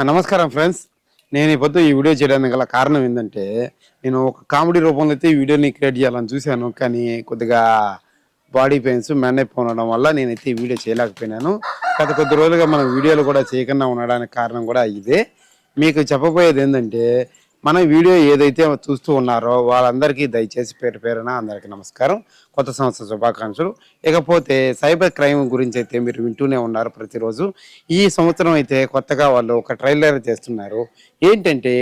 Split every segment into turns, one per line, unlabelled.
నమస్కారం ఫ్రెండ్స్. నేను ఈ పొద్దు ఈ వీడియో చేయడానికి గల కారణం ఏంటంటే, నేను ఒక కామెడీ రూపంలో అయితే ఈ వీడియోని క్రియేట్ చేయాలని చూశాను. కానీ కొద్దిగా బాడీ పెయిన్స్ మేనేజ్ ఉండడం వల్ల నేనైతే ఈ వీడియో చేయలేకపోయినాను. గత కొద్ది రోజులుగా మనం వీడియోలు కూడా చేయకుండా ఉండడానికి కారణం కూడా ఇదే. మీకు చెప్పబోయేది ఏంటంటే, మన వీడియో ఏదైతే చూస్తూ ఉన్నారో వాళ్ళందరికీ దయచేసి పేరు పేరున అందరికీ నమస్కారం, కొత్త సంవత్సర శుభాకాంక్షలు. ఇకపోతే సైబర్ క్రైమ్ గురించి అయితే మీరు వింటూనే ఉన్నారు ప్రతిరోజు. ఈ సంవత్సరం అయితే కొత్తగా వాళ్ళు ఒక ట్రైలర్ చేస్తున్నారు. ఏంటంటే,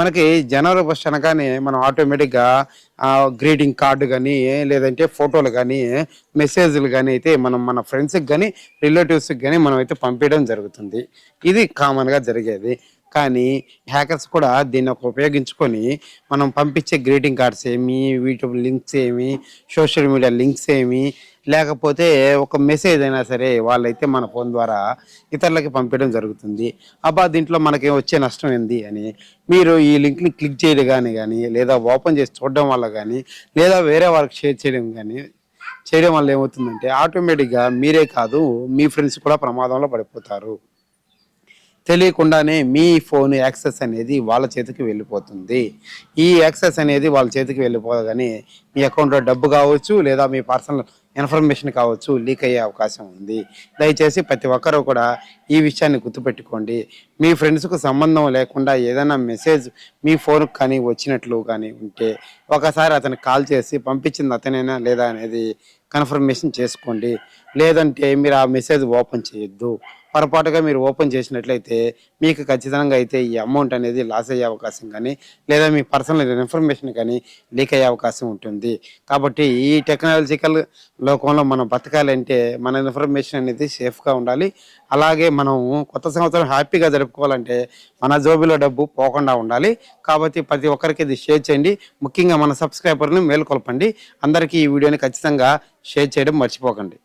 మనకి జనవరి ఫస్ట్ అనగానే మనం ఆటోమేటిక్గా గ్రీటింగ్ కార్డు కానీ లేదంటే ఫోటోలు కానీ మెసేజ్లు కానీ అయితే మనం మన ఫ్రెండ్స్కి కానీ రిలేటివ్స్కి కానీ మనం అయితే పంపించడం జరుగుతుంది. ఇది కామన్గా జరిగేది. కానీ హ్యాకర్స్ కూడా దీన్ని ఉపయోగించుకొని మనం పంపించే గ్రీటింగ్ కార్డ్స్ ఏమి, వీటి లింక్స్ ఏమి, సోషల్ మీడియా లింక్స్ ఏమి, లేకపోతే ఒక మెసేజ్ అయినా సరే వాళ్ళైతే మన ఫోన్ ద్వారా ఇతరులకి పంపించడం జరుగుతుంది. దీంట్లో మనకి వచ్చే నష్టం ఏంది అని మీరు ఈ లింక్ని క్లిక్ చేయడం కానీ లేదా ఓపెన్ చేసి చూడడం వల్ల కానీ లేదా వేరే వాళ్ళకి షేర్ చేయడం వల్ల ఏమవుతుందంటే ఆటోమేటిక్గా మీరే కాదు మీ ఫ్రెండ్స్ కూడా ప్రమాదంలో పడిపోతారు. తెలియకుండానే మీ ఫోన్ యాక్సెస్ అనేది వాళ్ళ చేతికి వెళ్ళిపోతుంది. ఈ యాక్సెస్ అనేది వాళ్ళ చేతికి వెళ్ళిపోగానే మీ అకౌంట్లో డబ్బు కావచ్చు లేదా మీ పర్సనల్ ఇన్ఫర్మేషన్ కావచ్చు లీక్ అయ్యే అవకాశం ఉంది. దయచేసి ప్రతి ఒక్కరూ కూడా ఈ విషయాన్ని గుర్తుపెట్టుకోండి. మీ ఫ్రెండ్స్కు సంబంధం లేకుండా ఏదైనా మెసేజ్ మీ ఫోన్కి కానీ వచ్చినట్లు కానీ ఉంటే ఒకసారి అతనికి కాల్ చేసి పంపించింది అతనేనా లేదా అనేది కన్ఫర్మేషన్ చేసుకోండి. లేదంటే మీరు ఆ మెసేజ్ ఓపెన్ చేయొద్దు. పొరపాటుగా మీరు ఓపెన్ చేసినట్లయితే మీకు ఖచ్చితంగా అయితే ఈ అమౌంట్ అనేది లాస్ అయ్యే అవకాశం కానీ లేదా మీ పర్సనల్ ఇన్ఫర్మేషన్ కానీ లీక్ అయ్యే అవకాశం ఉంటుంది. కాబట్టి ఈ టెక్నాలజికల్ లోకంలో మనం బతకాలంటే మన ఇన్ఫర్మేషన్ అనేది సేఫ్గా ఉండాలి. అలాగే మనం కొత్త సంవత్సరం హ్యాపీగా జరుపుకోవాలంటే మన జోబిలో డబ్బు పోకుండా ఉండాలి. కాబట్టి ప్రతి ఒక్కరికి ఇది షేర్ చేయండి. ముఖ్యంగా మన సబ్స్క్రైబర్ని మేలుకొల్పండి. అందరికీ ఈ వీడియోని ఖచ్చితంగా షేర్ చేయడం మర్చిపోకండి.